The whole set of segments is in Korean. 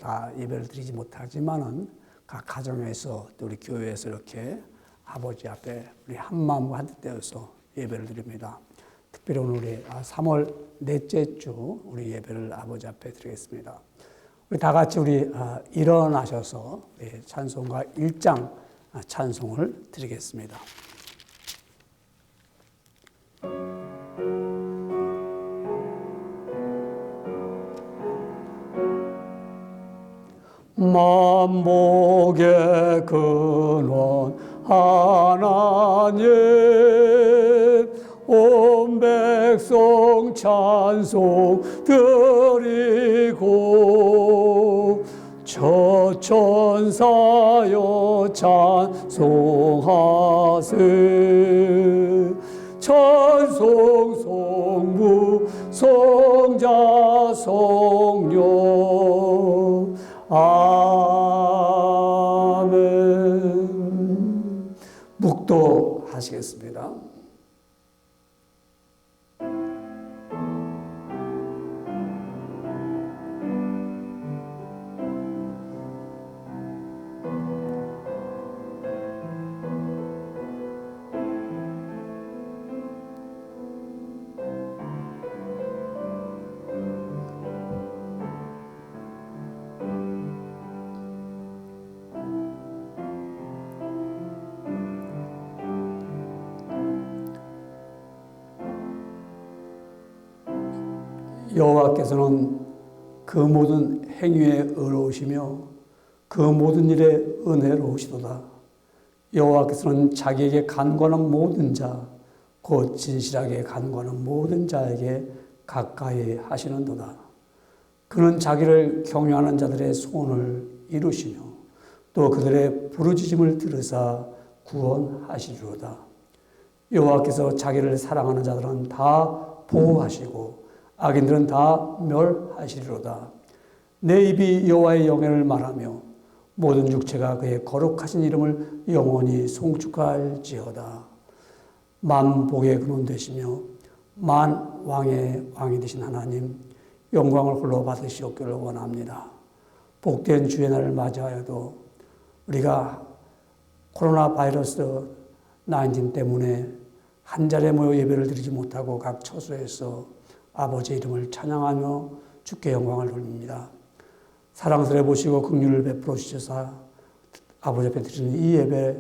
다 예배를 드리지 못하지만은 각 가정에서 또 우리 교회에서 이렇게 아버지 앞에 우리 한 마음과 한 뜻 되어서 예배를 드립니다. 특별히 오늘 우리 3월 넷째 주 우리 예배를 아버지 앞에 드리겠습니다. 우리 다 같이 우리 일어나셔서 찬송가 1장 찬송을 드리겠습니다. 만복의 근원 하나님 온 백성 찬송 드리고 저천사여 찬송하세 찬송 성부 성자 성령 아멘. 묵도하시겠습니다. 여호와께서는 그 모든 행위에 의로우시며 그 모든 일에 은혜로우시도다. 여호와께서는 자기에게 간구하는 모든 자, 곧 진실하게 간구하는 모든 자에게 가까이 하시는도다. 그는 자기를 경외하는 자들의 소원을 이루시며 또 그들의 부르짖음을 들으사 구원하시리로다. 여호와께서 자기를 사랑하는 자들은 다 보호하시고 악인들은 다 멸하시리로다. 내 입이 여호와의 영예를 말하며 모든 육체가 그의 거룩하신 이름을 영원히 송축할지어다. 만복의 근원 되시며 만왕의 왕이 되신 하나님, 영광을 홀로 받으시옵기를 원합니다. 복된 주의 날을 맞이하여도 우리가 코로나 바이러스 19 때문에 한 자리에 모여 예배를 드리지 못하고 각 처소에서 아버지의 이름을 찬양하며 주께 영광을 돌립니다. 사랑스레 보시고 긍휼을 베풀어 주셔서 아버지 앞에 드리는 이 예배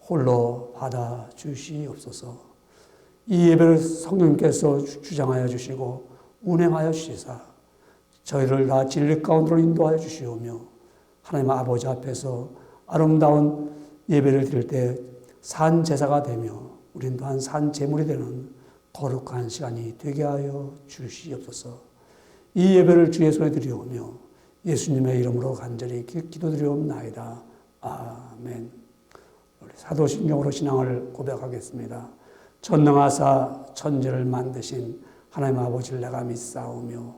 홀로 받아 주시옵소서. 이 예배를 성령님께서 주장하여 주시고 운행하여 주시사 저희를 다 진리 가운데로 인도하여 주시오며 하나님 아버지 앞에서 아름다운 예배를 드릴 때 산 제사가 되며 우린 또한 산 제물이 되는 거룩한 시간이 되게 하여 주시옵소서. 이 예배를 주의 손에 드리오며 예수님의 이름으로 간절히 기도드리옵나이다. 아멘. 우리 사도신경으로 신앙을 고백하겠습니다. 전능하사 천지를 만드신 하나님 아버지를 내가 믿사오며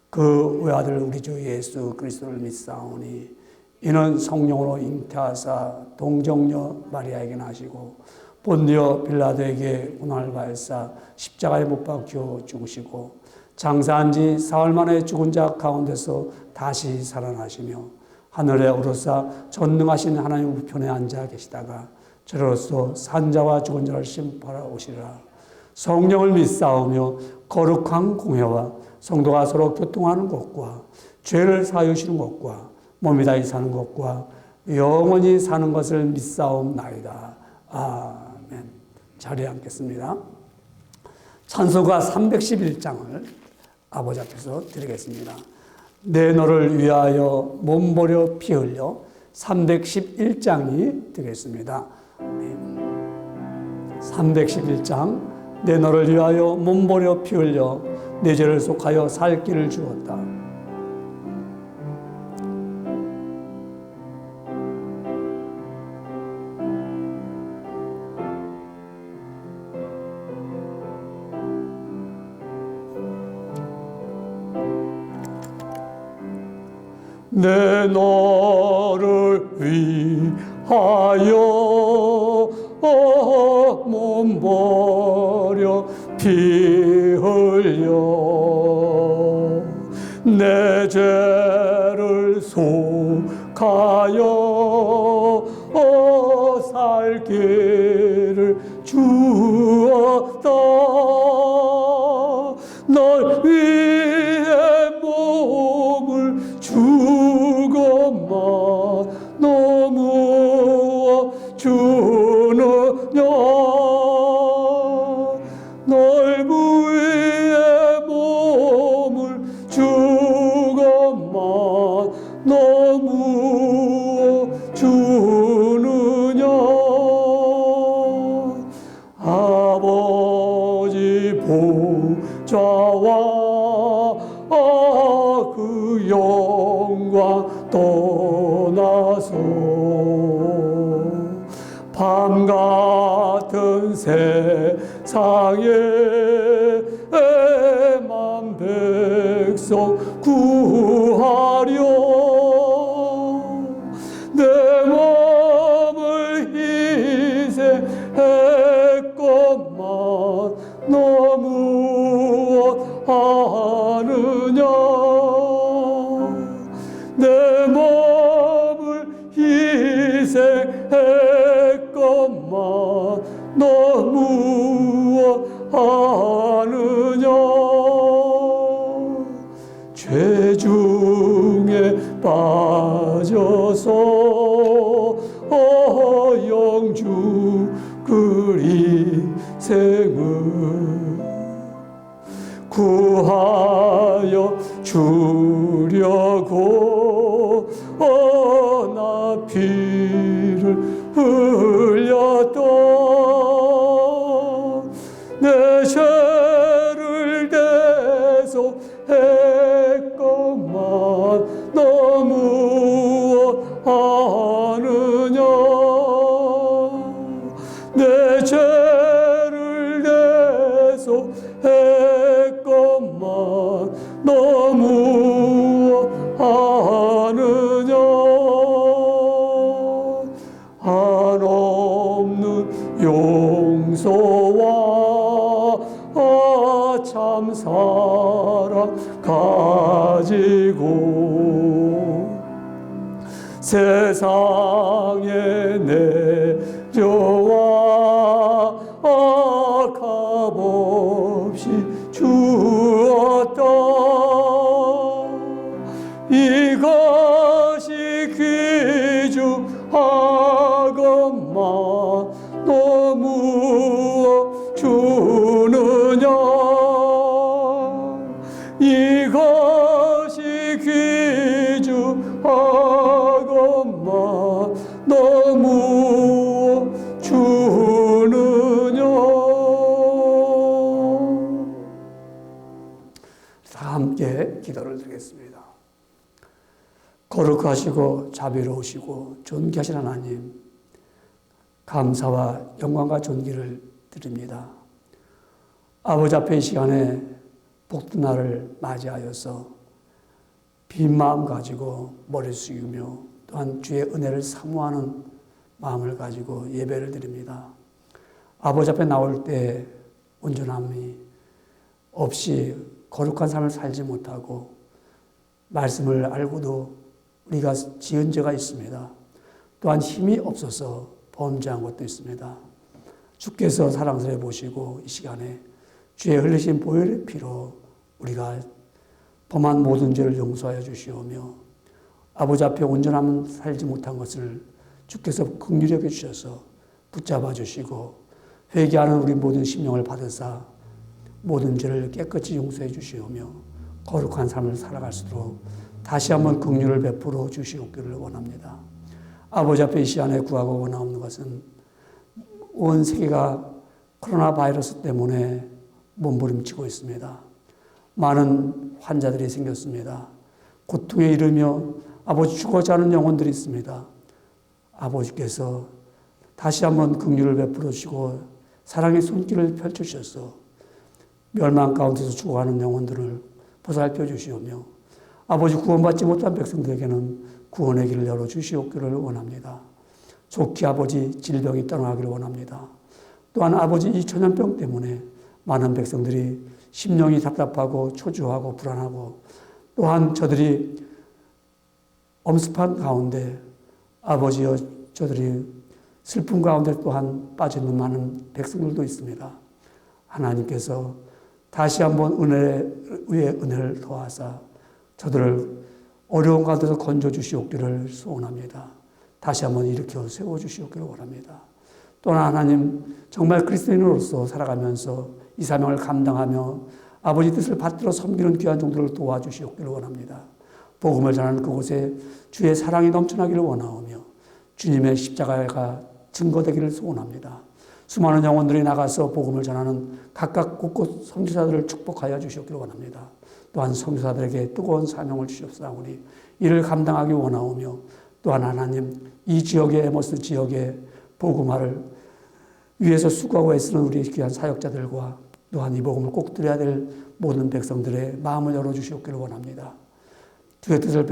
그 외아들 우리 주 예수 그리스도를 믿사오니 이는 성령으로 잉태하사 동정녀 마리아에게 나시고 본디오 빌라도에게 고난을 받으사 십자가에 못 박혀 죽으시고 장사한 지 사흘 만에 죽은 자 가운데서 다시 살아나시며 하늘에 오르사 전능하신 하나님 우편에 앉아 계시다가 저로서 산자와 죽은 자를 심판하러 오시리라. 성령을 믿사오며 거룩한 공회와 성도가 서로 교통하는 것과 죄를 사하시는 것과 몸이 다시 사는 것과 영원히 사는 것을 믿사옵나이다. 아멘. 자리에 앉겠습니다. 찬송가 311장을 아버지 앞에서 드리겠습니다. 내 너를 위하여 몸버려 피 흘려 311장이 되겠습니다. 311장 내 너를 위하여 몸버려 피 흘려 내 죄를 속하여 살 길을 주었다. 내 너를 위하여 몸버려 피 흘려 내 죄를 속 가여 살 길을 주었다. 널 위해 몸을 주고만 너무 주느냐. 널 위해 몸을 주고만 너무 주느냐. 아버지 보좌와 그 영광 떠나서 밤 같은 세상에 만 백성 구하려 내 몸을 희생했건만 너무 하느냐. 내 몸을 희생했건만 너무 하느냐. 죄 중에 빠져서 영주 그리 생을 구하여 주려고 나 피를 흘렸던 내 죄를 대속했건만 너무 하느냐. 내 죄를 대속했건만 너무 하느냐. 한없는 용서와 참 사랑 가지고 세상에 내려와 값없이 주었다. 이것이 귀중하건만 너무 주느냐. 이것이 귀중하건만 너무 주느냐. 다 함께 기도를 드리겠습니다. 거룩하시고 자비로우시고 존귀하신 하나님, 감사와 영광과 존귀를 드립니다. 아버지 앞에 이 시간에 복된 날을 맞이하여서 빈 마음 가지고 머리 숙이며 또한 주의 은혜를 사모하는 마음을 가지고 예배를 드립니다. 아버지 앞에 나올 때 온전함이 없이 거룩한 삶을 살지 못하고 말씀을 알고도 우리가 지은 죄가 있습니다. 또한 힘이 없어서 범죄한 것도 있습니다. 주께서 사랑스러워 보시고 이 시간에 주의 흘리신 보혈의 피로 우리가 범한 모든 죄를 용서하여 주시오며 아버지 앞에 온전함은 살지 못한 것을 주께서 긍휼히 여겨 주셔서 붙잡아 주시고 회개하는 우리 모든 심령을 받으사 모든 죄를 깨끗이 용서해 주시오며 거룩한 삶을 살아갈 수 있도록 다시 한번 긍휼을 베풀어 주시옵기를 원합니다. 아버지 앞에 이 시간에 구하고 원하옵는 것은 온 세계가 코로나 바이러스 때문에 몸부림치고 있습니다. 많은 환자들이 생겼습니다. 고통에 이르며 아버지 죽어가지 않은 영혼들이 있습니다. 아버지께서 다시 한번 긍휼을 베풀어 주시고 사랑의 손길을 펼쳐주셔서 멸망 가운데서 죽어가는 영혼들을 보살펴 주시오며 아버지 구원받지 못한 백성들에게는 구원의 길을 열어주시옵기를 원합니다. 좋게 아버지 질병이 떠나기를 원합니다. 또한 아버지 이 전염병 때문에 많은 백성들이 심령이 답답하고 초조하고 불안하고 또한 저들이 엄습한 가운데 아버지여 저들이 슬픔 가운데 또한 빠지는 많은 백성들도 있습니다. 하나님께서 다시 한번 은혜 위에 은혜를 더하사 저들을 어려운 가운데서 건져주시옵기를 소원합니다. 다시 한번 일으켜 세워주시옵기를 원합니다. 또한 하나님 정말 그리스도인으로서 살아가면서 이 사명을 감당하며 아버지 뜻을 받들어 섬기는 귀한 종들을 도와주시옵기를 원합니다. 복음을 전하는 그곳에 주의 사랑이 넘쳐나기를 원하오며 주님의 십자가가 증거되기를 소원합니다. 수많은 영혼들이 나가서 복음을 전하는 각각 곳곳 선교사들을 축복하여 주시옵기를 원합니다. 또한 선교사들에게 뜨거운 사명을 주시옵사오니 이를 감당하기 원하오며 또한 하나님 이 지역의 에머스 지역의 복음화를 위해서 수고하고 애쓰는 우리 귀한 사역자들과 또한 이 복음을 꼭 드려야 될 모든 백성들의 마음을 열어주시옵기를 원합니다. 주의 뜻을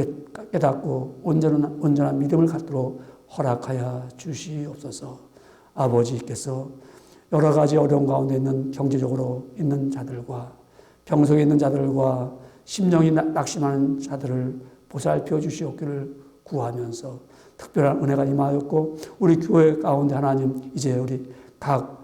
깨닫고 온전한 믿음을 갖도록 허락하여 주시옵소서. 아버지께서 여러 가지 어려운 가운데 있는 경제적으로 있는 자들과 병석에 있는 자들과 심령이 낙심하는 자들을 보살펴 주시옵기를 구하면서 특별한 은혜가 임하였고 우리 교회 가운데 하나님 이제 우리 각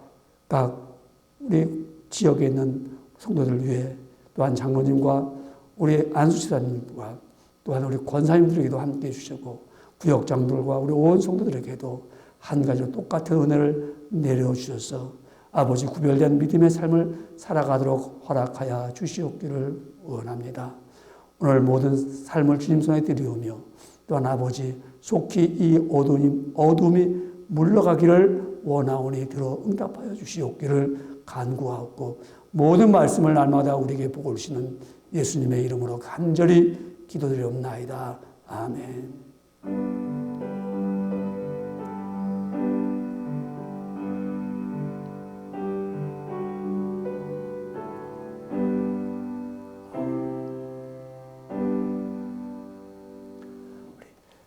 우리 지역에 있는 성도들을 위해 또한 장로님과 우리 안수지사님과 또한 우리 권사님들에게도 함께 해주시고 구역장들과 우리 온 성도들에게도 한 가지로 똑같은 은혜를 내려주셔서 아버지 구별된 믿음의 삶을 살아가도록 허락하여 주시옵기를 원합니다. 오늘 모든 삶을 주님 손에 드리오며 또한 아버지 속히 이 어둠이 물러가기를 원하오니 들어 응답하여 주시옵기를 간구하옵고 모든 말씀을 날마다 우리에게 보고 주시는 예수님의 이름으로 간절히 기도드리옵나이다. 아멘.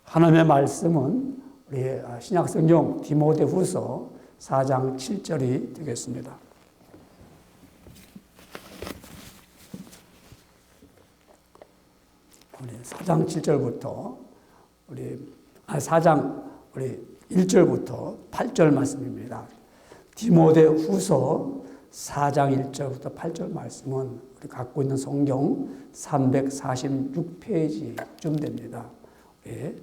하나님의 말씀은 우리 신약성경 디모데후서 4장 7절이 되겠습니다. 우리 4장 7절부터 4장 1절부터 8절 말씀입니다. 디모데후서 4장 1절부터 8절 말씀은 우리 갖고 있는 성경 346페이지쯤 됩니다. 예.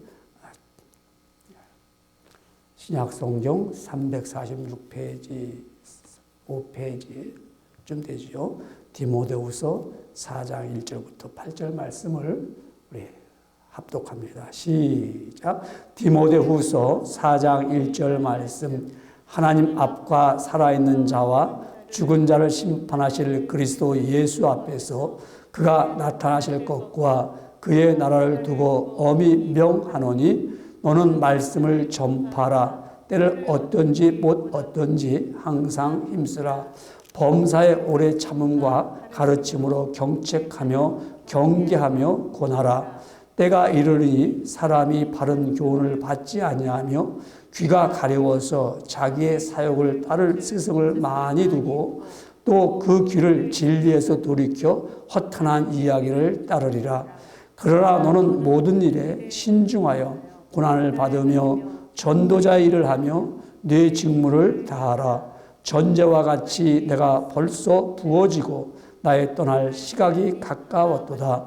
신약성경 346페이지, 5페이지쯤 되죠. 디모데후서 4장 1절부터 8절 말씀을 우리 합독합니다. 시작. 디모데후서 4장 1절 말씀. 하나님 앞과 살아있는 자와 죽은 자를 심판하실 그리스도 예수 앞에서 그가 나타나실 것과 그의 나라를 두고 엄히 명하노니 너는 말씀을 전파라. 때를 어떤지 못 어떤지 항상 힘쓰라. 범사의 오래 참음과 가르침으로 경책하며 경계하며 권하라. 때가 이르니 사람이 바른 교훈을 받지 아니하며 귀가 가려워서 자기의 사욕을 따를 스승을 많이 두고 또 그 귀를 진리에서 돌이켜 허탄한 이야기를 따르리라. 그러나 너는 모든 일에 신중하여 고난을 받으며 전도자의 일을 하며 네 직무를 다하라. 전제와 같이 내가 벌써 부어지고 나의 떠날 시각이 가까웠도다.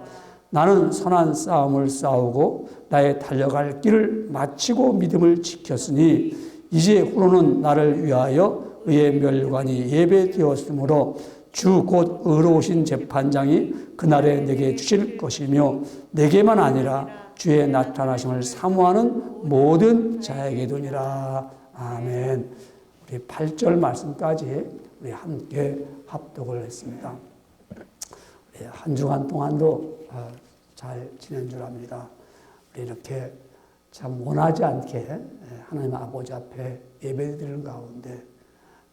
나는 선한 싸움을 싸우고 나의 달려갈 길을 마치고 믿음을 지켰으니 이제 후로는 나를 위하여 의의 멸관이 예배되었으므로 주 곧 의로우신 재판장이 그날에 내게 주실 것이며 내게만 아니라 주의 나타나심을 사모하는 모든 자에게도니라. 아멘. 우리 8절 말씀까지 우리 함께 합독을 했습니다. 한 주간 동안도 잘 지낸 줄 압니다. 우리 이렇게 참 원하지 않게 하나님 아버지 앞에 예배드리는 가운데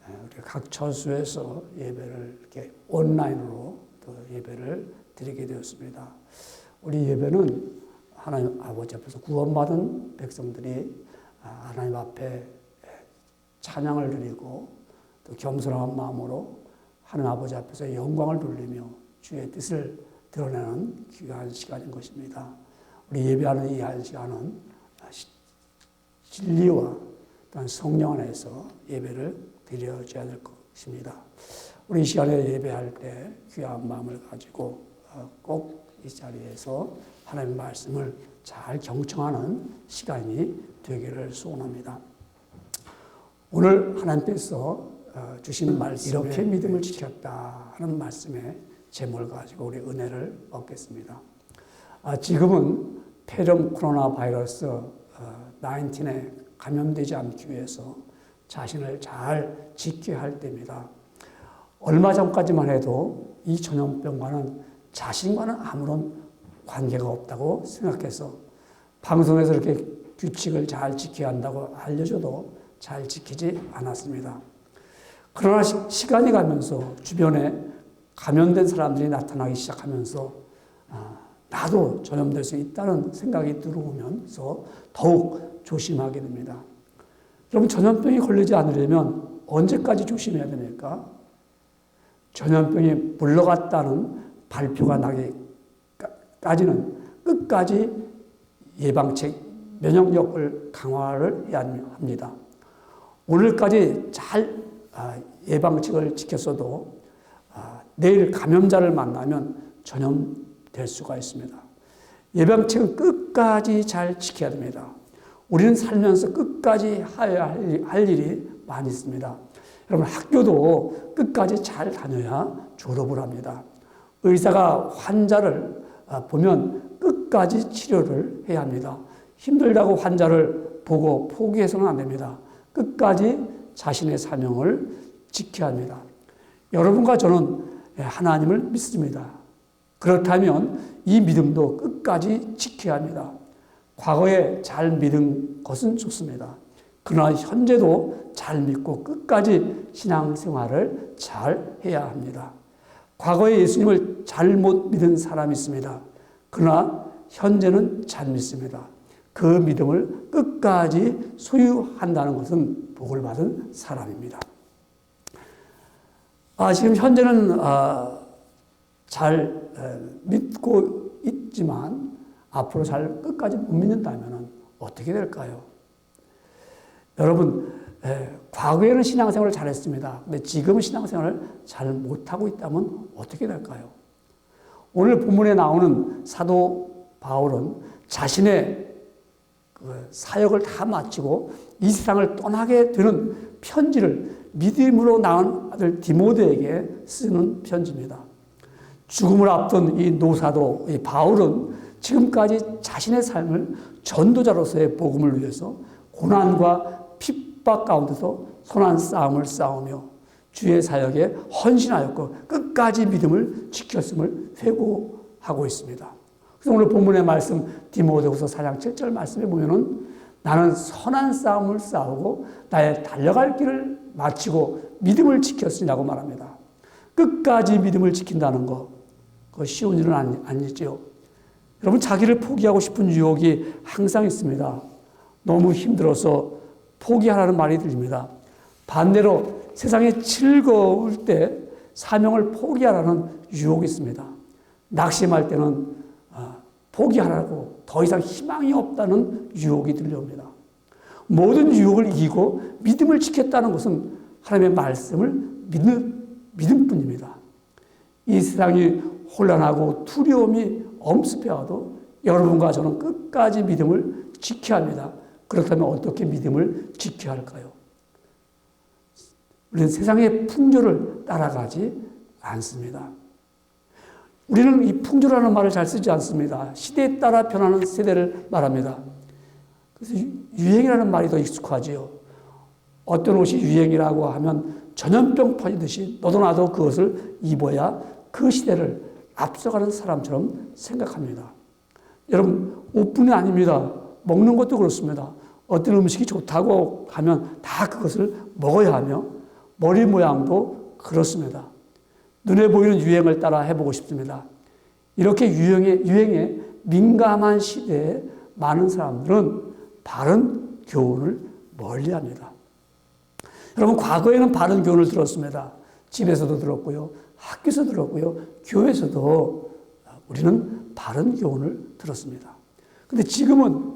우리 각 처수에서 예배를 이렇게 온라인으로 또 예배를 드리게 되었습니다. 우리 예배는 하나님 아버지 앞에서 구원받은 백성들이 하나님 앞에 찬양을 드리고 또 겸손한 마음으로 하나님 아버지 앞에서 영광을 돌리며 주의 뜻을 드러내는 귀한 시간인 것입니다. 우리 예배하는 이 한 시간은 진리와 또한 성령 안에서 예배를 드려줘야 될 것입니다. 우리 이 시간에 예배할 때 귀한 마음을 가지고 꼭 이 자리에서 하나님의 말씀을 잘 경청하는 시간이 되기를 소원합니다. 오늘 하나님께서 주신 말씀, 이렇게 믿음을 지켰다 하는 말씀의 제목을 가지고 우리 은혜를 얻겠습니다. 지금은 폐렴 코로나 바이러스 19에 감염되지 않기 위해서 자신을 잘 지켜야 할 때입니다. 얼마 전까지만 해도 이 전염병과는 자신과는 아무런 관계가 없다고 생각해서 방송에서 이렇게 규칙을 잘 지켜야 한다고 알려줘도 잘 지키지 않았습니다. 그러나 시간이 가면서 주변에 감염된 사람들이 나타나기 시작하면서 나도 전염될 수 있다는 생각이 들어오면서 더욱 조심하게 됩니다. 여러분, 전염병이 걸리지 않으려면 언제까지 조심해야 됩니까? 전염병이 물러갔다는 발표가 나기까지는 끝까지 예방책, 면역력을 강화를 해야 합니다. 오늘까지 잘 예방책을 지켰어도 내일 감염자를 만나면 전염될 수가 있습니다. 예방책은 끝까지 잘 지켜야 됩니다. 우리는 살면서 끝까지 해야 할 일이 많이 있습니다. 여러분, 학교도 끝까지 잘 다녀야 졸업을 합니다. 의사가 환자를 보면 끝까지 치료를 해야 합니다. 힘들다고 환자를 보고 포기해서는 안 됩니다. 끝까지 자신의 사명을 지켜야 합니다. 여러분과 저는 하나님을 믿습니다. 그렇다면 이 믿음도 끝까지 지켜야 합니다. 과거에 잘 믿은 것은 좋습니다. 그러나 현재도 잘 믿고 끝까지 신앙생활을 잘 해야 합니다. 과거에 예수님을 잘못 믿은 사람이 있습니다. 그러나 현재는 잘 믿습니다. 그 믿음을 끝까지 소유한다는 것은 복을 받은 사람입니다. 지금 현재는 잘 믿고 있지만 앞으로 잘 끝까지 못 믿는다면 어떻게 될까요? 여러분, 과거에는 신앙생활을 잘했습니다. 근데 지금은 신앙생활을 잘 못하고 있다면 어떻게 될까요? 오늘 본문에 나오는 사도 바울은 자신의 사역을 다 마치고 이 세상을 떠나게 되는 편지를 믿음으로 낳은 아들 디모데에게 쓰는 편지입니다. 죽음을 앞둔 이 노사도 이 바울은 지금까지 자신의 삶을 전도자로서의 복음을 위해서 고난과 핍박 가운데서 선한 싸움을 싸우며 주의 사역에 헌신하였고 끝까지 믿음을 지켰음을 회고하고 있습니다. 그래서 오늘 본문의 말씀 디모데후서 4장 7절 말씀에 보면은 나는 선한 싸움을 싸우고 나의 달려갈 길을 마치고 믿음을 지켰으니라고 말합니다. 끝까지 믿음을 지킨다는 거, 그거 쉬운 일은 아니지요. 여러분, 자기를 포기하고 싶은 유혹이 항상 있습니다. 너무 힘들어서 포기하라는 말이 들립니다. 반대로 세상에 즐거울 때 사명을 포기하라는 유혹이 있습니다. 낙심할 때는 포기하라고 더 이상 희망이 없다는 유혹이 들려옵니다. 모든 유혹을 이기고 믿음을 지켰다는 것은 하나님의 말씀을 믿음뿐입니다. 이 세상이 혼란하고 두려움이 엄습해와도 여러분과 저는 끝까지 믿음을 지켜야 합니다. 그렇다면 어떻게 믿음을 지켜야 할까요? 우리는 세상의 풍조를 따라가지 않습니다. 우리는 이 풍조라는 말을 잘 쓰지 않습니다. 시대에 따라 변하는 세대를 말합니다. 그래서 유행이라는 말이 더 익숙하지요. 어떤 옷이 유행이라고 하면 전염병 퍼지듯이 너도 나도 그것을 입어야 그 시대를 앞서가는 사람처럼 생각합니다. 여러분, 옷뿐이 아닙니다. 먹는 것도 그렇습니다. 어떤 음식이 좋다고 하면 다 그것을 먹어야 하며 머리 모양도 그렇습니다. 눈에 보이는 유행을 따라 해보고 싶습니다. 이렇게 유행에 민감한 시대에 많은 사람들은 바른 교훈을 멀리합니다. 여러분, 과거에는 바른 교훈을 들었습니다. 집에서도 들었고요, 학교에서 들었고요, 교회에서도 우리는 바른 교훈을 들었습니다. 근데 지금은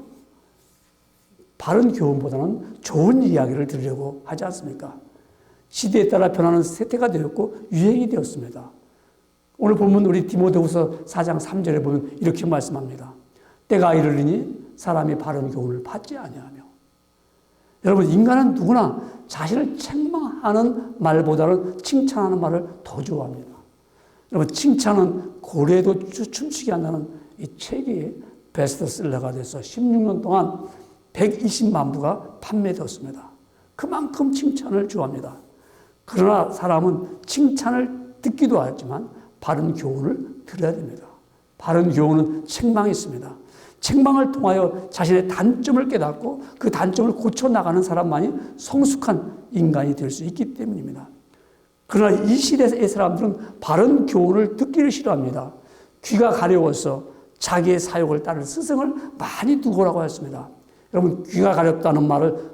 바른 교훈보다는 좋은 이야기를 들으려고 하지 않습니까? 시대에 따라 변하는 세태가 되었고 유행이 되었습니다. 오늘 보면 우리 디모데후서 4장 3절에 보면 이렇게 말씀합니다. 때가 이르리니 사람이 바른 교훈을 받지 아니하며. 여러분, 인간은 누구나 자신을 책망하는 말보다는 칭찬하는 말을 더 좋아합니다. 여러분, 칭찬은 고래도 춤추게 한다는 이 책이 베스트셀러가 돼서 16년 동안 120만 부가 판매되었습니다. 그만큼 칭찬을 좋아합니다. 그러나 사람은 칭찬을 듣기도 하지만 바른 교훈을 들어야 됩니다. 바른 교훈은 책망이 있습니다. 책망을 통하여 자신의 단점을 깨닫고 그 단점을 고쳐나가는 사람만이 성숙한 인간이 될 수 있기 때문입니다. 그러나 이 시대의 사람들은 바른 교훈을 듣기를 싫어합니다. 귀가 가려워서 자기의 사욕을 따를 스승을 많이 두고라고 했습니다. 여러분, 귀가 가렵다는 말을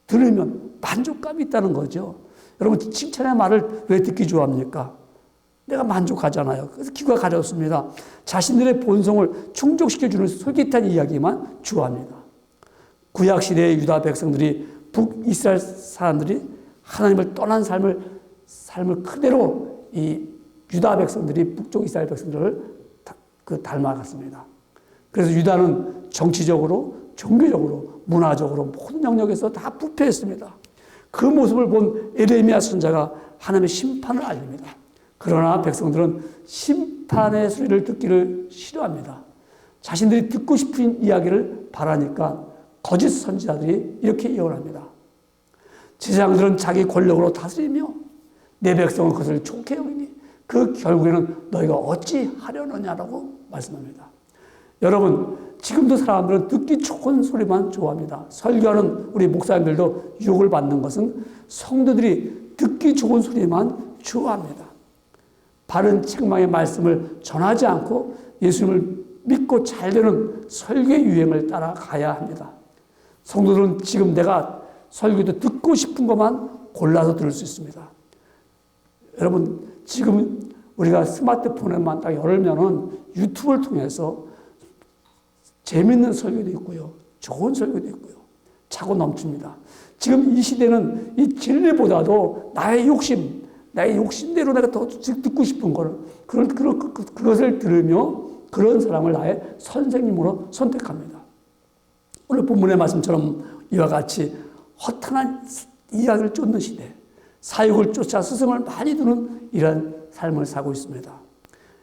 들으면 만족감이 있다는 거죠. 여러분, 칭찬의 말을 왜 듣기 좋아합니까? 내가 만족하잖아요. 그래서 귀가 가렵습니다. 자신들의 본성을 충족시켜주는 솔깃한 이야기만 좋아합니다. 구약시대의 유다 백성들이 북이스라엘 사람들이 하나님을 떠난 삶을 그대로 이 유다 백성들이 북쪽 이스라엘 백성들을 닮아갔습니다. 그래서 유다는 정치적으로, 종교적으로, 문화적으로 모든 영역에서 다 부패했습니다. 그 모습을 본 에레미야 선지자가 하나님의 심판을 알립니다. 그러나 백성들은 심판의 소리를 듣기를 싫어합니다. 자신들이 듣고 싶은 이야기를 바라니까 거짓 선지자들이 이렇게 예언합니다. 제사장들은 자기 권력으로 다스리며 내 백성은 그것을 좋게 여기니 그 결국에는 너희가 어찌 하려느냐라고 말씀합니다. 여러분, 지금도 사람들은 듣기 좋은 소리만 좋아합니다. 설교하는 우리 목사님들도 유혹을 받는 것은 성도들이 듣기 좋은 소리만 좋아합니다. 바른 책망의 말씀을 전하지 않고 예수님을 믿고 잘 되는 설교의 유행을 따라가야 합니다. 성도들은 지금 내가 설교도 듣고 싶은 것만 골라서 들을 수 있습니다. 여러분, 지금 우리가 스마트폰에만 딱 열면은 유튜브를 통해서 재밌는 설교도 있고요, 좋은 설교도 있고요, 차고 넘칩니다. 지금 이 시대는 이 진리보다도 나의 욕심대로 내가 더 듣고 싶은 걸, 그것을 들으며 그런 사람을 나의 선생님으로 선택합니다. 오늘 본문의 말씀처럼 이와 같이 허탄한 이야기를 쫓는 시대, 사욕을 쫓아 스승을 많이 두는 이런 삶을 살고 있습니다.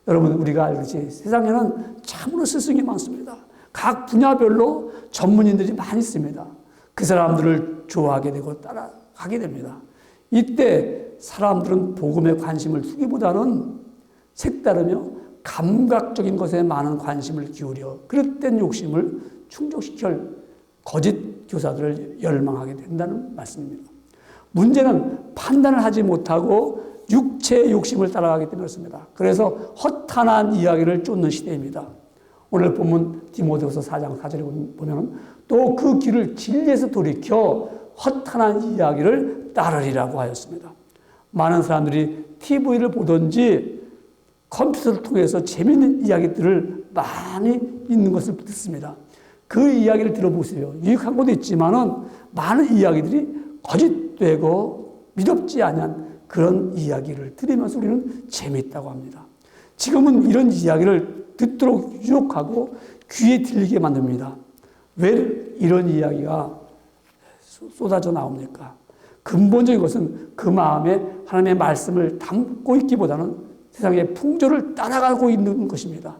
여러분, 우리가 알듯이 세상에는 참으로 스승이 많습니다. 각 분야별로 전문인들이 많이 있습니다. 그 사람들을 좋아하게 되고 따라가게 됩니다. 이때 사람들은 복음에 관심을 두기보다는 색다르며 감각적인 것에 많은 관심을 기울여 그릇된 욕심을 충족시킬 거짓 교사들을 열망하게 된다는 말씀입니다. 문제는 판단을 하지 못하고 육체의 욕심을 따라가기 때문에 그렇습니다. 그래서 허탄한 이야기를 쫓는 시대입니다. 오늘 본문 디모데후서 4장 4절에 보면 또 그 길을 진리에서 돌이켜 허탄한 이야기를 따르리라고 하였습니다. 많은 사람들이 TV를 보든지 컴퓨터를 통해서 재미있는 이야기들을 많이 있는 것을 듣습니다. 그 이야기를 들어보세요. 유익한 것도 있지만은 많은 이야기들이 거짓되고 미덥지 않은 그런 이야기를 들으면서 우리는 재미있다고 합니다. 지금은 이런 이야기를 듣도록 유혹하고 귀에 들리게 만듭니다. 왜 이런 이야기가 쏟아져 나옵니까? 근본적인 것은 그 마음에 하나님의 말씀을 담고 있기보다는 세상의 풍조를 따라가고 있는 것입니다.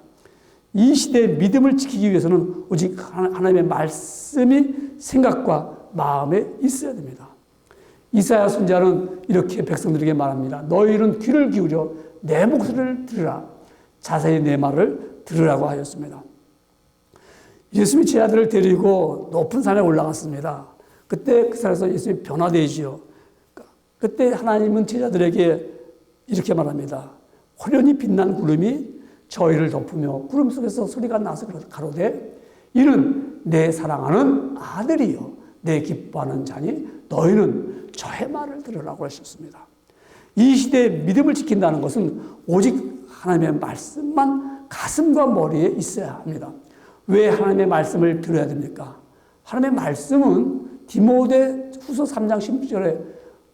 이 시대의 믿음을 지키기 위해서는 오직 하나님의 말씀이 생각과 마음에 있어야 됩니다. 이사야 선지자는 이렇게 백성들에게 말합니다. 너희는 귀를 기울여 내 목소리를 들으라. 자세히 내 말을 들으라고 하였습니다. 예수님이 제자들을 데리고 높은 산에 올라갔습니다. 그때 그 산에서 예수님이 변화되지요. 그때 하나님은 제자들에게 이렇게 말합니다. 호련히 빛난 구름이 저희를 덮으며 구름 속에서 소리가 나서 가로되 이는 내 사랑하는 아들이요 내 기뻐하는 자니 너희는 저의 말을 들으라고 하셨습니다. 이 시대에 믿음을 지킨다는 것은 오직 하나님의 말씀만 가슴과 머리에 있어야 합니다. 왜 하나님의 말씀을 들어야 됩니까? 하나님의 말씀은 디모데후서 3장 16절에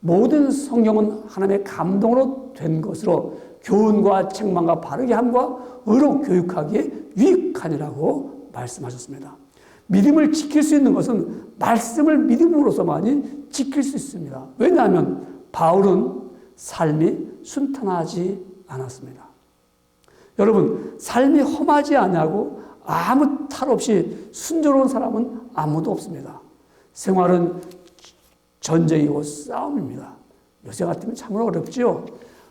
모든 성경은 하나님의 감동으로 된 것으로 교훈과 책망과 바르게 함과 의로 교육하기에 유익하니라고 말씀하셨습니다. 믿음을 지킬 수 있는 것은 말씀을 믿음으로서만이 지킬 수 있습니다. 왜냐하면 바울은 삶이 순탄하지 않았습니다. 여러분, 삶이 험하지 않냐고 아무 탈 없이 순조로운 사람은 아무도 없습니다. 생활은 전쟁이고 싸움입니다. 요새 같으면 참으로 어렵죠.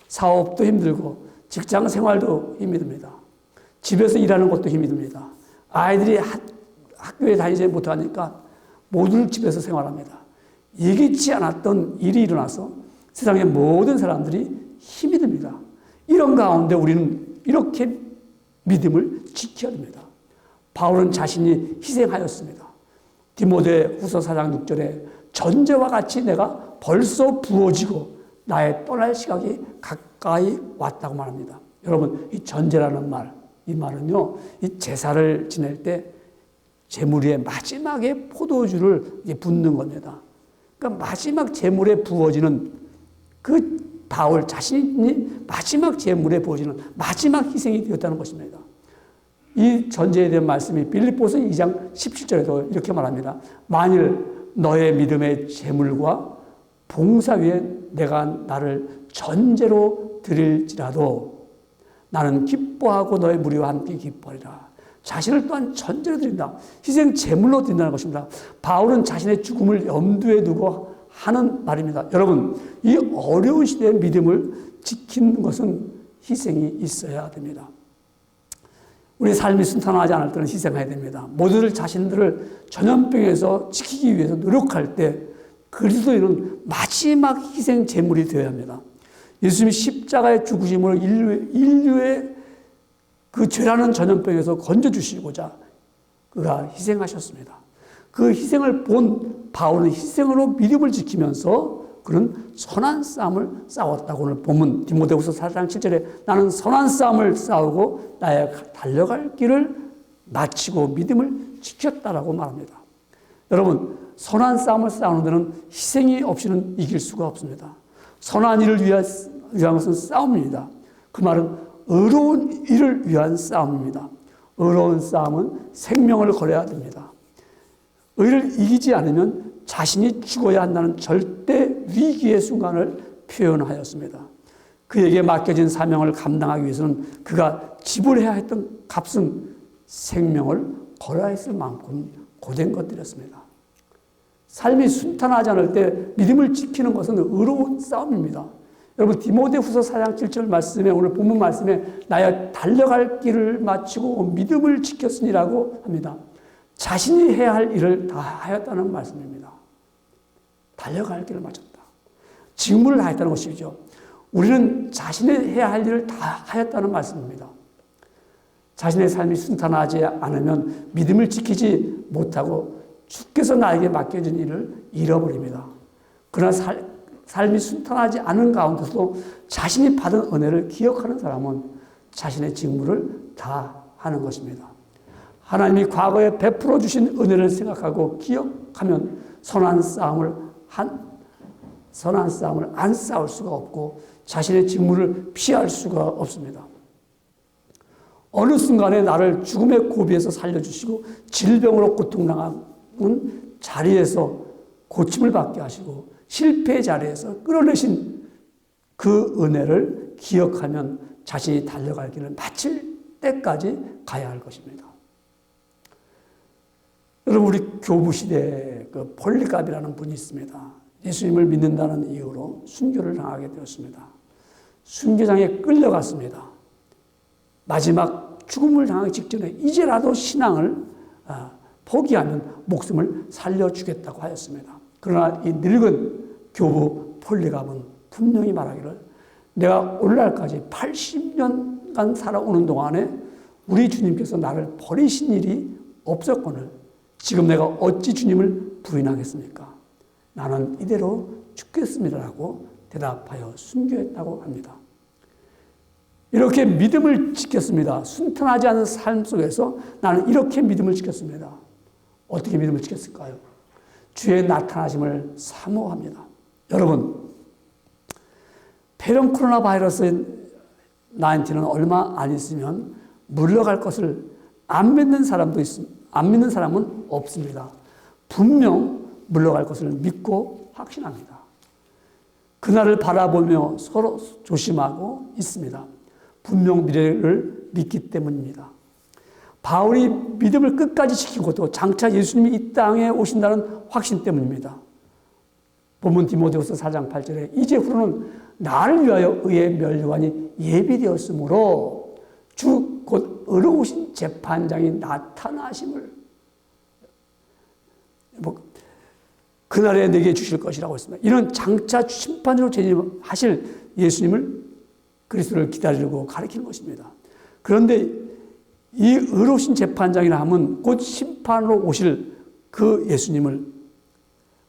사업도 힘들고 직장 생활도 힘이 듭니다. 집에서 일하는 것도 힘이 듭니다. 아이들이 학교에 다니지 못하니까 모두 집에서 생활합니다. 예기치 않았던 일이 일어나서 세상의 모든 사람들이 힘이 듭니다. 이런 가운데 우리는 이렇게 믿음을 지켜야 됩니다. 바울은 자신이 희생하였습니다. 디모데후서 4장 6절에 전제와 같이 내가 벌써 부어지고 나의 떠날 시각이 가까이 왔다고 말합니다. 여러분, 이 전제라는 말, 이 말은요, 이 제사를 지낼 때 제물 위에 마지막에 포도주를 붓는 겁니다. 그러니까 마지막 제물에 부어지는 그 바울 자신이 마지막 제물에 부어지는 마지막 희생이 되었다는 것입니다. 이 전제에 대한 말씀이 빌립보서 2장 17절에도 이렇게 말합니다. 만일 너의 믿음의 제물과 봉사 위에 내가 나를 전제로 드릴지라도 나는 기뻐하고 너의 무리와 함께 기뻐하리라. 자신을 또한 전제로 드린다. 희생 제물로 드린다는 것입니다. 바울은 자신의 죽음을 염두에 두고 하는 말입니다. 여러분, 이 어려운 시대의 믿음을 지키는 것은 희생이 있어야 됩니다. 우리 삶이 순탄하지 않을 때는 희생해야 됩니다. 모두들 자신들을 전염병에서 지키기 위해서 노력할 때 그리스도인은 마지막 희생 제물이 되어야 합니다. 예수님이 십자가의 죽으심으로 인류의 그 죄라는 전염병에서 건져주시고자 그가 희생하셨습니다. 그 희생을 본 바울은 희생으로 믿음을 지키면서 그는 선한 싸움을 싸웠다고 오늘 본문 디모데후서 4장 7절에 나는 선한 싸움을 싸우고 나의 달려갈 길을 마치고 믿음을 지켰다라고 말합니다. 여러분, 선한 싸움을 싸우는 데는 희생이 없이는 이길 수가 없습니다. 선한 일을 위한 것은 싸움입니다. 그 말은 의로운 일을 위한 싸움입니다. 의로운 싸움은 생명을 걸어야 됩니다. 의를 이기지 않으면 자신이 죽어야 한다는 절대 위기의 순간을 표현하였습니다. 그에게 맡겨진 사명을 감당하기 위해서는 그가 지불해야 했던 값은 생명을 걸어야 했을 만큼 고된 것들이었습니다. 삶이 순탄하지 않을 때 믿음을 지키는 것은 의로운 싸움입니다. 여러분, 디모데후서 4장 7절 말씀에 오늘 본문 말씀에 나의 달려갈 길을 마치고 믿음을 지켰으니라고 합니다. 자신이 해야 할 일을 다 하였다는 말씀입니다. 달려갈 길을 마쳤다. 직무를 다했다는 것이죠. 우리는 자신이 해야 할 일을 다 하였다는 말씀입니다. 자신의 삶이 순탄하지 않으면 믿음을 지키지 못하고 주께서 나에게 맡겨진 일을 잃어버립니다. 그러나 삶이 순탄하지 않은 가운데서도 자신이 받은 은혜를 기억하는 사람은 자신의 직무를 다 하는 것입니다. 하나님이 과거에 베풀어 주신 은혜를 생각하고 기억하면 선한 싸움을 안 싸울 수가 없고 자신의 직무를 피할 수가 없습니다. 어느 순간에 나를 죽음의 고비에서 살려주시고 질병으로 고통당한 자리에서 고침을 받게 하시고 실패의 자리에서 끌어내신 그 은혜를 기억하면 자신이 달려갈 길을 마칠 때까지 가야 할 것입니다. 여러분, 우리 교부 시대에 그 폴리갑이라는 분이 있습니다. 예수님을 믿는다는 이유로 순교를 당하게 되었습니다. 순교장에 끌려갔습니다. 마지막 죽음을 당하기 직전에 이제라도 신앙을 포기하면 목숨을 살려주겠다고 하였습니다. 그러나 이 늙은 교부 폴리갑은 분명히 말하기를 내가 오늘날까지 80년간 살아오는 동안에 우리 주님께서 나를 버리신 일이 없었거늘 지금 내가 어찌 주님을 부인하겠습니까? 나는 이대로 죽겠습니다라고 대답하여 순교했다고 합니다. 이렇게 믿음을 지켰습니다. 순탄하지 않은 삶 속에서 나는 이렇게 믿음을 지켰습니다. 어떻게 믿음을 지켰을까요? 주의 나타나심을 사모합니다. 여러분, 폐렴 코로나 바이러스 19는 얼마 안 있으면 물러갈 것을 안 믿는 사람은 없습니다. 분명 물러갈 것을 믿고 확신합니다. 그날을 바라보며 서로 조심하고 있습니다. 분명 미래를 믿기 때문입니다. 바울이 믿음을 끝까지 지키고도 장차 예수님이 이 땅에 오신다는 확신 때문입니다. 본문 디모데후서 4장 8절에 이제후로는 나를 위하여 의의 면류관이 예비되었으므로 주 곧 의로우신 재판장이 나타나심을 그날에 내게 주실 것이라고 했습니다. 이는 장차 심판으로 재림하실 예수님을 그리스도를 기다리고 가리키는 것입니다. 그런데 이 의로우신 재판장이라 하면 곧 심판으로 오실 그 예수님을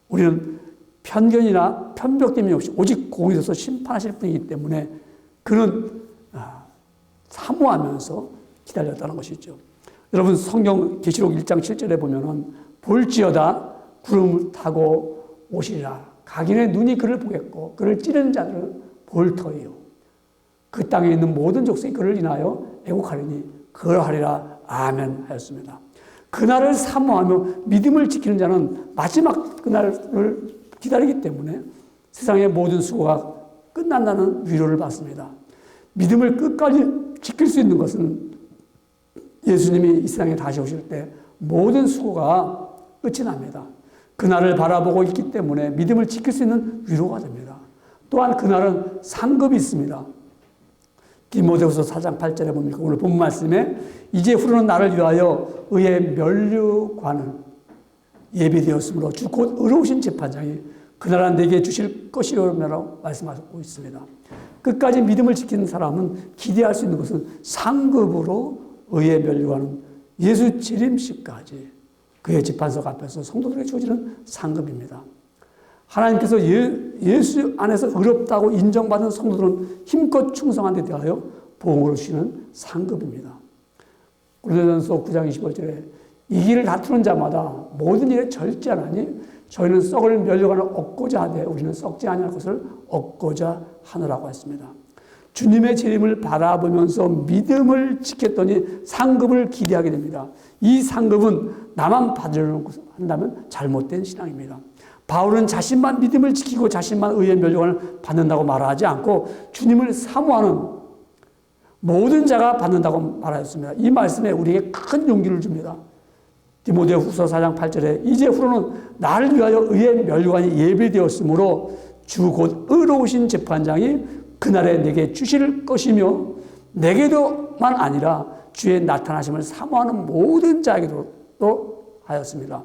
우리는 편견이나 편벽됨이 없이 오직 공의로서 심판하실 분이기 때문에 그는 사모하면서 기다렸다는 것이죠. 여러분 성경 계시록 1장 7절에 보면은 볼지어다 구름을 타고 오시리라. 각인의 눈이 그를 보겠고 그를 찌르는 자들은 볼 터이요. 그 땅에 있는 모든 족속이 그를 인하여 애곡하리니 그러하리라. 아멘 하였습니다. 그날을 사모하며 믿음을 지키는 자는 마지막 그날을 기다리기 때문에 세상의 모든 수고가 끝난다는 위로를 받습니다. 믿음을 끝까지 지킬 수 있는 것은 예수님이 이 세상에 다시 오실 때 모든 수고가 끝이 납니다. 그날을 바라보고 있기 때문에 믿음을 지킬 수 있는 위로가 됩니다. 또한 그날은 상급이 있습니다. 디모데후서 4장 8절에 보니까 오늘 본 말씀에 이제후로는 나를 위하여 의의 면류관을 예비되었으므로 주 곧 의로우신 재판장이 그날은 내게 주실 것이라고 말씀하고 있습니다. 끝까지 믿음을 지키는 사람은 기대할 수 있는 것은 상급으로 의의 면류관은 예수 재림시까지 그의 재판석 앞에서 성도들에게 주어지는 상급입니다. 하나님께서 예수 안에서 의롭다고 인정받은 성도들은 힘껏 충성한 데 대하여 보응을 주시는 상급입니다. 고린도전서 9장 25절에 이 길을 다투는 자마다 모든 일에 절제하나니 저희는 썩을 면류관을 얻고자 하되 우리는 썩지 아니할 것을 얻고자 하느라고 했습니다. 주님의 재림을 바라보면서 믿음을 지켰더니 상급을 기대하게 됩니다. 이 상급은 나만 받으려고 한다면 잘못된 신앙입니다. 바울은 자신만 믿음을 지키고 자신만 의의 면류관을 받는다고 말하지 않고 주님을 사모하는 모든 자가 받는다고 말하였습니다. 이 말씀에 우리에게 큰 용기를 줍니다. 디모데후서 4장 8절에 이제후로는 나를 위하여 의의 면류관이 예비되었으므로 주 곧 의로우신 재판장이 그날에 내게 주실 것이며 내게도만 아니라 주의 나타나심을 사모하는 모든 자에게도 하였습니다.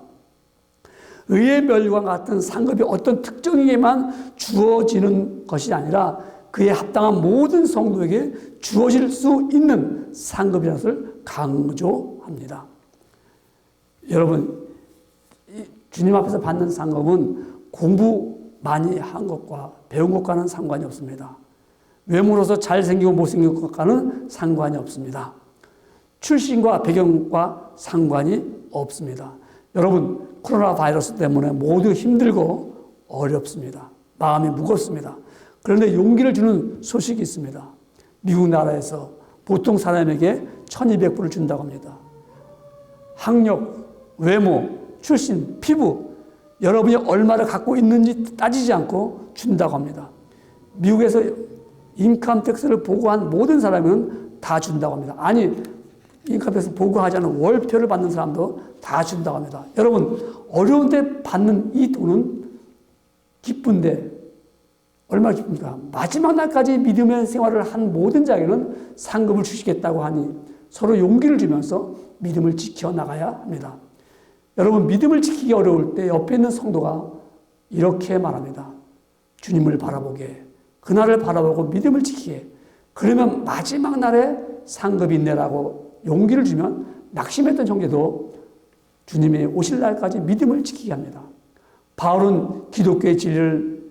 의의 면류관 같은 상급이 어떤 특정에게만 주어지는 것이 아니라 그에 합당한 모든 성도에게 주어질 수 있는 상급이라는 것을 강조합니다. 여러분, 주님 앞에서 받는 상급은 공부 많이 한 것과 배운 것과는 상관이 없습니다. 외모로서 잘생기고 못생긴 것과는 상관이 없습니다. 출신과 배경과 상관이 없습니다. 여러분, 코로나 바이러스 때문에 모두 힘들고 어렵습니다. 마음이 무겁습니다. 그런데 용기를 주는 소식이 있습니다. 미국 나라에서 보통 사람에게 1200불을 준다고 합니다. 학력, 외모, 출신, 피부, 여러분이 얼마를 갖고 있는지 따지지 않고 준다고 합니다. 미국에서 인컴택스를 보고한 모든 사람은 다 준다고 합니다. 아니, 인컴택스 보고하지 않은 월표를 받는 사람도 다 준다고 합니다. 여러분, 어려운데 받는 이 돈은 기쁜데 얼마나 기쁩니까? 마지막 날까지 믿음의 생활을 한 모든 자에게는 상급을 주시겠다고 하니 서로 용기를 주면서 믿음을 지켜나가야 합니다. 여러분, 믿음을 지키기 어려울 때 옆에 있는 성도가 이렇게 말합니다. 주님을 바라보게, 그날을 바라보고 믿음을 지키게. 그러면 마지막 날에 상급이 있네라고 용기를 주면 낙심했던 형제도 주님이 오실 날까지 믿음을 지키게 합니다. 바울은 기독교의 진리를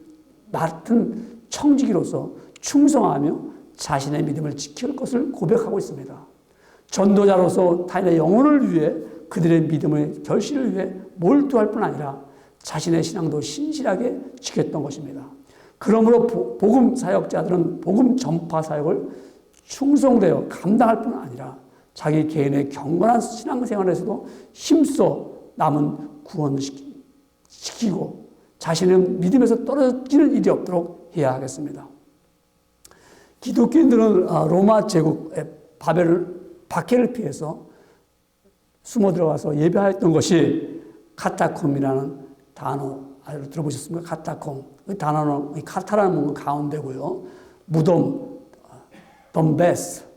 맡은 청지기로서 충성하며 자신의 믿음을 지킬 것을 고백하고 있습니다. 전도자로서 타인의 영혼을 위해 그들의 믿음의 결실을 위해 몰두할 뿐 아니라 자신의 신앙도 신실하게 지켰던 것입니다. 그러므로 복음 사역자들은 복음 전파 사역을 충성되어 감당할 뿐 아니라 자기 개인의 경건한 신앙생활에서도 힘써 남은 구원시키고 자신은 믿음에서 떨어지는 일이 없도록 해야 하겠습니다. 기독교인들은 로마 제국의 박해를 피해서 숨어 들어가서 예배했던 것이 카타콤이라는 단어 들어보셨습니까? 카타콤. 그 단어는 카타라는 문구 가운데고요. 무덤, 덤베스는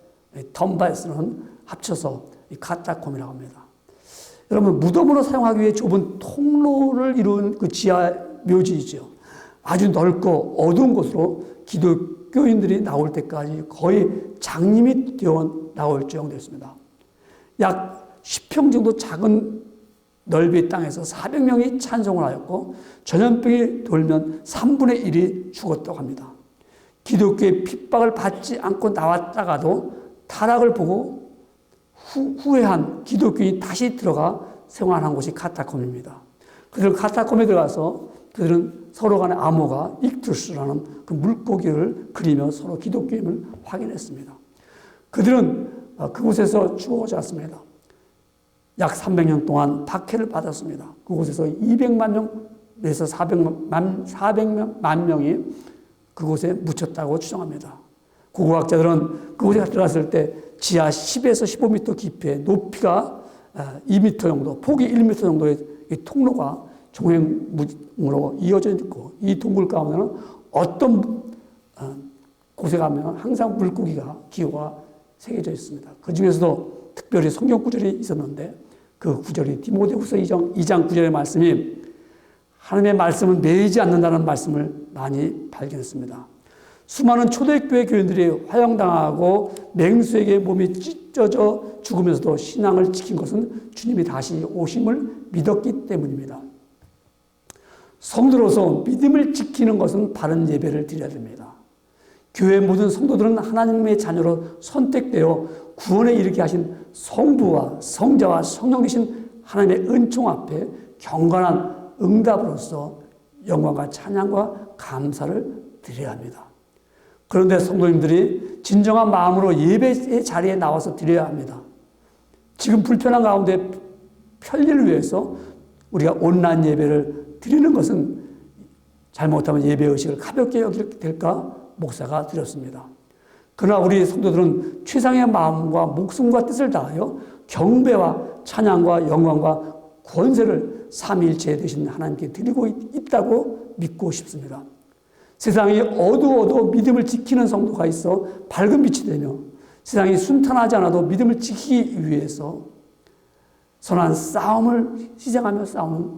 합쳐서 카타콤이라고 합니다. 여러분, 무덤으로 사용하기 위해 좁은 통로를 이룬 그 지하 묘지이죠. 아주 넓고 어두운 곳으로 기독교인들이 나올 때까지 거의 장님이 되어 나올 정도였습니다. 약 10평 정도 작은 넓이의 땅에서 400명이 찬송을 하였고 전염병이 돌면 3분의 1이 죽었다고 합니다. 기독교의 핍박을 받지 않고 나왔다가도 타락을 보고 후회한 기독교인이 다시 들어가 생활한 곳이 카타콤입니다. 그들 카타콤에 들어가서 그들은 서로 간의 암호가 익투스라는 그 물고기를 그리며 서로 기독교임을 확인했습니다. 그들은 그곳에서 죽어오지 않습니다. 약 300년 동안 박해를 받았습니다. 그곳에서 200만 명에서 400만 명이 그곳에 묻혔다고 추정합니다. 고고학자들은 그곳에 들어갔을 때 지하 10에서 15m 깊이에 높이가 2m 정도, 폭이 1m 정도의 통로가 종횡무로 이어져 있고 이 동굴 가운데는 어떤 곳에 가면 항상 물고기가 기호가 새겨져 있습니다. 그 중에서도 특별히 성경 구절이 있었는데 그 구절이 디모데후서 2장 9절의 말씀이 하나님의 말씀은 매이지 않는다는 말씀을 많이 발견했습니다. 수많은 초대교회 교인들이 화형당하고 맹수에게 몸이 찢어져 죽으면서도 신앙을 지킨 것은 주님이 다시 오심을 믿었기 때문입니다. 성도로서 믿음을 지키는 것은 바른 예배를 드려야 됩니다. 교회 모든 성도들은 하나님의 자녀로 선택되어 구원에 이르게 하신 성부와 성자와 성령 되신 하나님의 은총 앞에 경건한 응답으로서 영광과 찬양과 감사를 드려야 합니다. 그런데 성도님들이 진정한 마음으로 예배의 자리에 나와서 드려야 합니다. 지금 불편한 가운데 편리를 위해서 우리가 온라인 예배를 드리는 것은 잘못하면 예배의식을 가볍게 여기게 될까 목사가 드렸습니다. 그러나 우리 성도들은 최상의 마음과 목숨과 뜻을 다하여 경배와 찬양과 영광과 권세를 삼위일체 되신 하나님께 드리고 있다고 믿고 싶습니다. 세상이 어두워도 믿음을 지키는 성도가 있어 밝은 빛이 되며 세상이 순탄하지 않아도 믿음을 지키기 위해서 선한 싸움을 시작하며 싸우는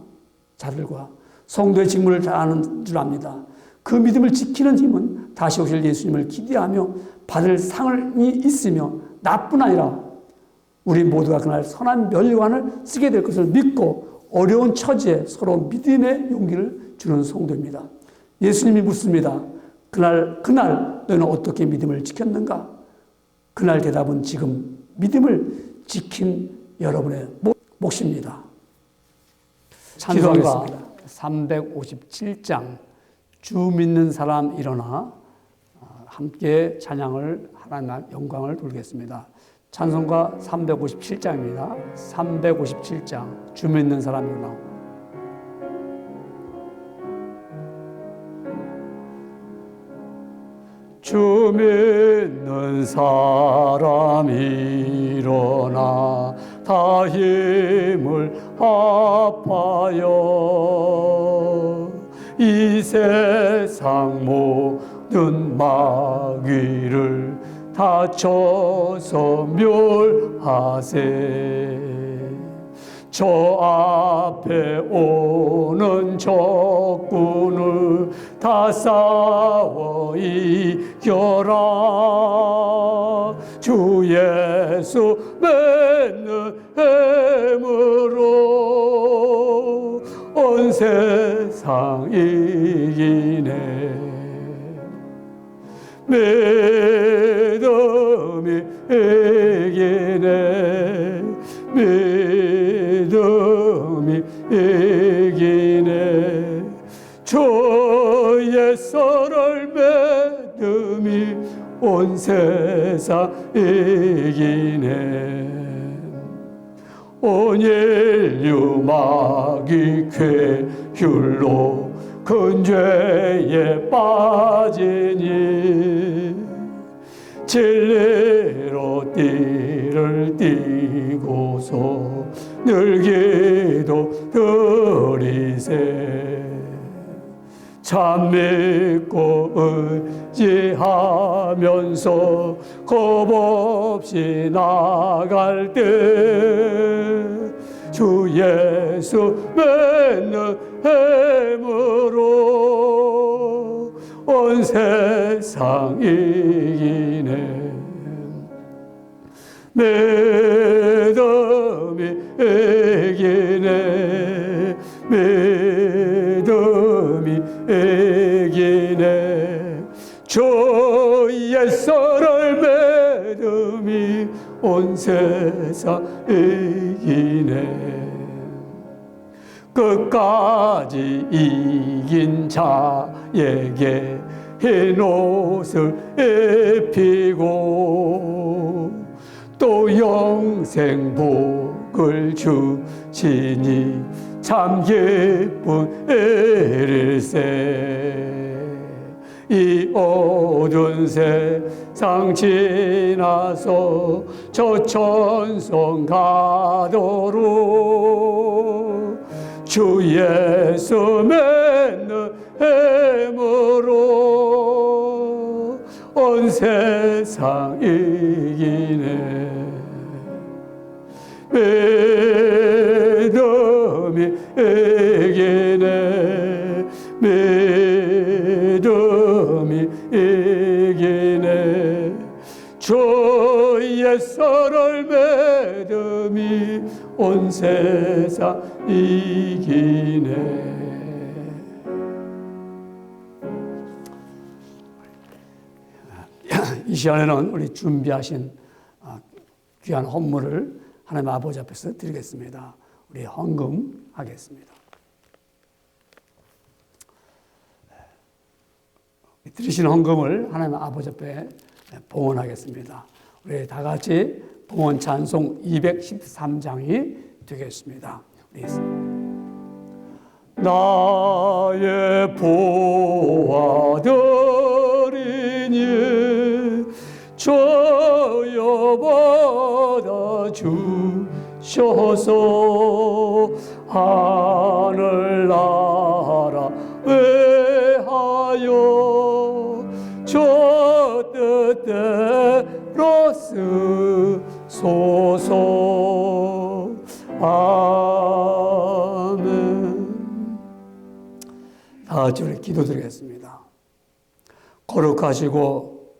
자들과 성도의 직무를 다하는 줄 압니다. 그 믿음을 지키는 힘은 다시 오실 예수님을 기대하며 받을 상이 있으며 나뿐 아니라 우리 모두가 그날 선한 멸관을 쓰게 될 것을 믿고 어려운 처지에 서로 믿음의 용기를 주는 성도입니다. 예수님이 묻습니다. 그날 너희는 어떻게 믿음을 지켰는가? 그날 대답은 지금 믿음을 지킨 여러분의 몫입니다. 찬송가 357장 주 믿는 사람 일어나 함께 찬양을 하나님 영광을 돌리겠습니다. 찬송가 357장입니다. 357장 주 믿는 사람 일어나. 주 믿는 사람 일어나 다 힘을 합하여 이 세상 모든 마귀를 다쳐서 멸하세. 저 앞에 오는 적군을 다 싸워 이겨라. 주 예수 믿는 힘으로 온 세상 이기네. 믿음이 이기네. 믿음이 이기네. 주의 손을 믿음이 온 세상 이기네. 온 인류 마귀 쾌율로 큰 죄에 빠지니 진리로 띠를 띠고서 늘 기도 드리세. 참 믿고 의지하면서 겁없이 나갈 때 주 예수 믿는 힘으로 온 세상 이기네. 믿음이 이기네. 믿음이 이기네. 주 예수를 믿음이 온 세상 이기네. 끝까지 이긴 자에게 흰 옷을 입히고 또 영생 복을 주시니 참 기쁜 일일세. 이 어두운 세상 지나서 저 천성 가도록 주 예수 믿는 힘으로 온 세상 이기네. 믿음이 이기네. 믿음이 이기네. 주 예수를 믿음이 온 세상 이기네. 이 시간에는 우리 준비하신 귀한 헌물을 하나님 아버지 앞에서 드리겠습니다. 우리 헌금하겠습니다. 드리신 헌금을 하나님 아버지 앞에 봉헌하겠습니다. 우리 다 같이 봉헌 찬송 213장이 되겠습니다. 나의 보아들이니 주여 받아 주셔서 하늘나라 위하여 주 뜻대로 쓰소서. 아멘. 다 같이 우리 기도드리겠습니다. 거룩하시고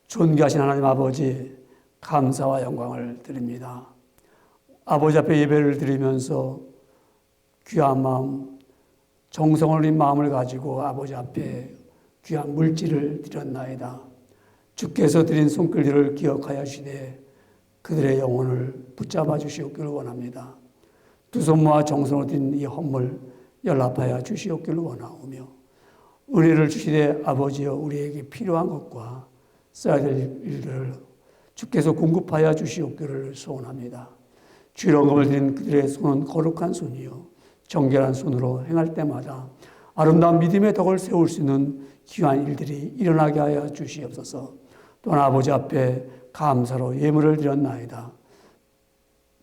존귀하신 하나님 아버지, 감사와 영광을 드립니다. 아버지 앞에 예배를 드리면서 귀한 마음, 정성을 린 마음을 가지고 아버지 앞에 귀한 물질을 드렸나이다. 주께서 드린 손길들을 기억하여 주시되 그들의 영혼을 붙잡아 주시옵기를 원합니다. 두 손 모아 정성을 드린 이 헌물 연락하여 주시옵기를 원하오며, 은혜를 주시되 아버지여 우리에게 필요한 것과 써야 될 일들을 주께서 공급하여 주시옵기를 소원합니다. 주일헌금을 드린 그들의 손은 거룩한 손이요 정결한 손으로 행할 때마다 아름다운 믿음의 덕을 세울 수 있는 귀한 일들이 일어나게 하여 주시옵소서. 또한 아버지 앞에 감사로 예물을 드렸나이다.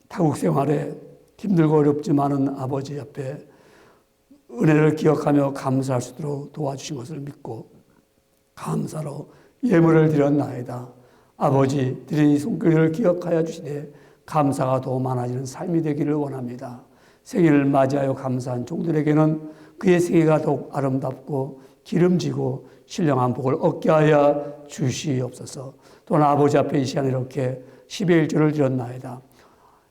타국 생활에 힘들고 어렵지만은 아버지 앞에 은혜를 기억하며 감사할 수 있도록 도와주신 것을 믿고 감사로 예물을 드렸나이다. 아버지 드린 이 손길을 기억하여 주시되 감사가 더 많아지는 삶이 되기를 원합니다. 생일을 맞이하여 감사한 종들에게는 그의 생애가 더욱 아름답고 기름지고 신령한 복을 얻게 하여 주시옵소서. 또한 아버지 앞에 이 시간에 이렇게 10의 1조를 드렸나이다.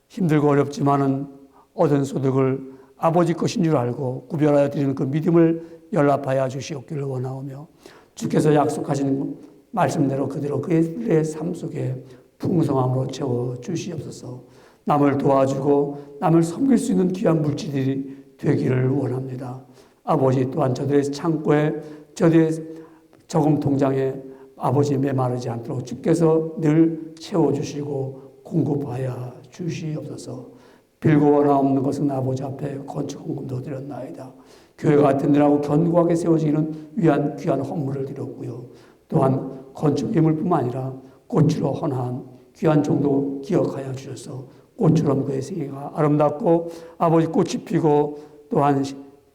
힘들고 어렵지만은 얻은 소득을 아버지 것인 줄 알고 구별하여 드리는 그 믿음을 연락하여 주시옵기를 원하오며, 주께서 약속하신 말씀대로 그대로 그의 삶 속에 풍성함으로 채워 주시옵소서. 남을 도와주고 남을 섬길 수 있는 귀한 물질이 되기를 원합니다. 아버지, 또한 저들의 창고에, 저들의 저금 통장에 아버지 메마르지 않도록 주께서 늘 채워주시고 공급하여 주시옵소서. 빌고 원하 없는 것은 아버지 앞에 건축 헌금도 드렸나이다. 교회가 든든하고 견고하게 세워지기는 위한 귀한 헌물을 드렸고요. 또한 건축 예물뿐만 아니라 꽃으로 헌한 귀한 종도 기억하여 주셔서 꽃처럼 그의 생애가 아름답고 아버지 꽃이 피고 또한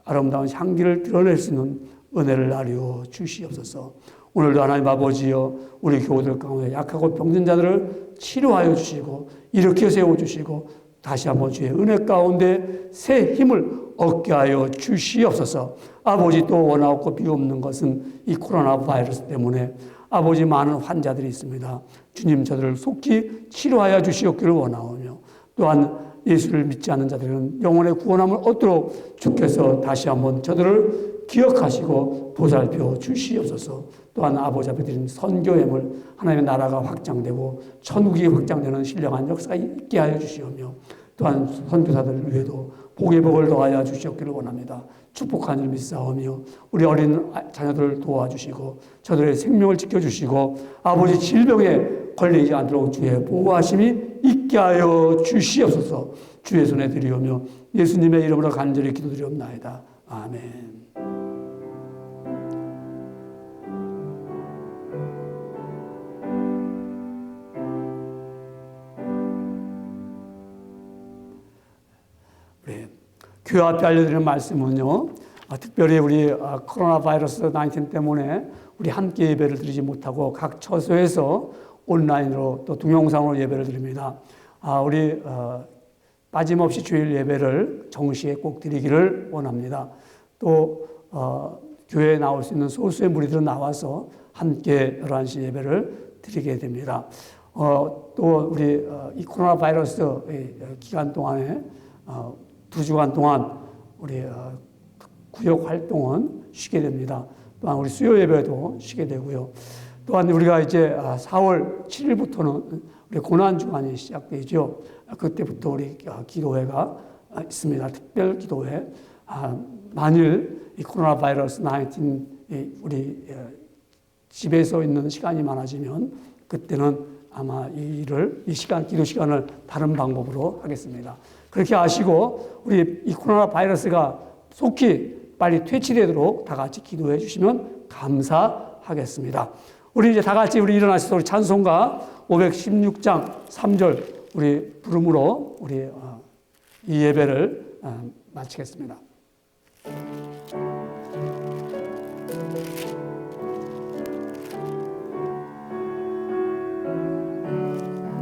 아름다운 향기를 드러낼 수 있는 은혜를 나누어 주시옵소서. 오늘도 하나님 아버지여, 우리 교우들 가운데 약하고 병든 자들을 치료하여 주시고 일으켜 세워주시고 다시 한번 주의 은혜 가운데 새 힘을 얻게 하여 주시옵소서. 아버지, 또 원하고 비옵는 것은 이 코로나 바이러스 때문에 아버지 많은 환자들이 있습니다. 주님, 저들을 속히 치료하여 주시옵기를 원하오며 또한 예수를 믿지 않는 자들은 영혼의 구원함을 얻도록 주께서 다시 한번 저들을 기억하시고 보살펴 주시옵소서. 또한 아버지 앞에 드린 선교회물 하나님의 나라가 확장되고 천국이 확장되는 신령한 역사가 있게 하여 주시오며 또한 선교사들 위에도 복의 복을 더하여 주시옵기를 원합니다. 축복하는 줄 믿사오며 우리 어린 자녀들을 도와주시고 저들의 생명을 지켜주시고 아버지 질병에 걸리지 않도록 주의 보호하심이 있게 하여 주시옵소서. 주의 손에 드리오며 예수님의 이름으로 간절히 기도드리옵나이다. 아멘. 교회 앞에 알려드리는 말씀은요, 특별히 우리 코로나 바이러스 19 때문에 우리 함께 예배를 드리지 못하고 각 처소에서 온라인으로 또 동영상으로 예배를 드립니다. 우리 빠짐없이 주일 예배를 정시에 꼭 드리기를 원합니다. 또 교회에 나올 수 있는 소수의 무리들은 나와서 함께 11시 예배를 드리게 됩니다. 또 우리 이 코로나 바이러스 기간 동안에 2주간 동안 우리 구역 활동은 쉬게 됩니다. 또한 우리 수요 예배도 쉬게 되고요. 또한 우리가 이제 4월 7일부터는 우리 고난 주간이 시작되죠. 그때부터 우리 기도회가 있습니다. 특별 기도회. 만일 이 코로나 바이러스 19 우리 집에서 있는 시간이 많아지면 그때는 아마 이 시간, 기도 시간을 다른 방법으로 하겠습니다. 그렇게 아시고 우리 이 코로나 바이러스가 속히 빨리 퇴치되도록 다 같이 기도해 주시면 감사하겠습니다. 우리 이제 다 같이 우리 일어나셔서 우리 찬송가 516장 3절 우리 부름으로 우리 이 예배를 마치겠습니다.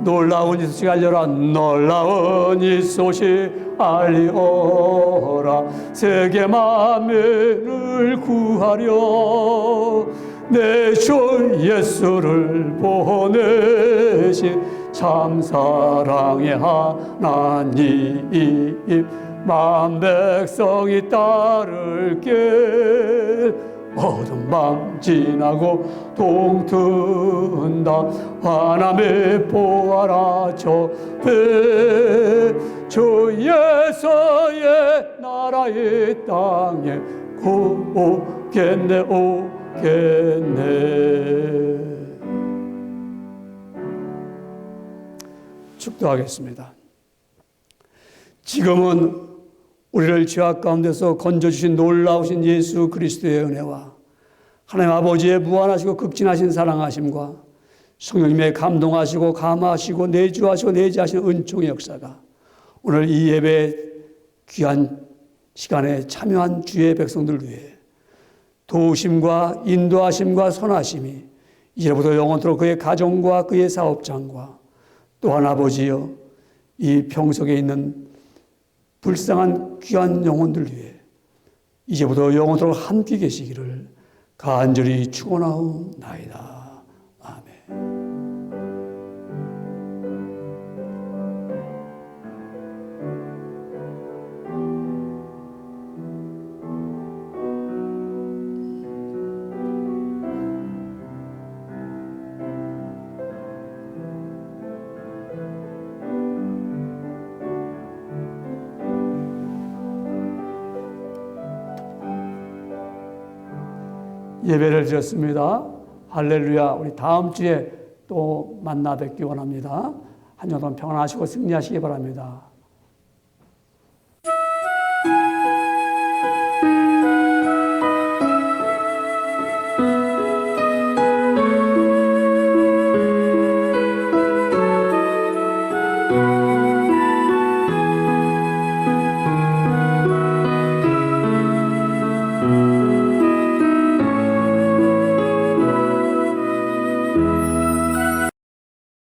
놀라운 이 소식 알려라. 놀라운 이 소식 알리오라. 세계 만민을 구하려 내 주 예수를 보내신 참 사랑의 하나님 만 백성이 따를게 어두운 밤 지나고 동튼다 환함에 보아라 저배 주 예수의 나라의 땅에 오겠네 오겠네. 축도하겠습니다. 지금은 우리를 죄악 가운데서 건져주신 놀라우신 예수 그리스도의 은혜와 하나님 아버지의 무한하시고 극진하신 사랑하심과 성령님의 감동하시고 감화하시고 내주하시고 내지하시는 은총의 역사가 오늘 이 예배 귀한 시간에 참여한 주의 백성들 위해 도우심과 인도하심과 선하심이 이제부터 영원토록 그의 가정과 그의 사업장과 또한 아버지여 이 평속에 있는 불쌍한 귀한 영혼들 위해 이제부터 영원토록 함께 계시기를 간절히 축원하옵나이다. 예배를 드렸습니다. 할렐루야. 우리 다음 주에 또 만나 뵙기 원합니다. 한 주 동안 평안하시고 승리하시기 바랍니다.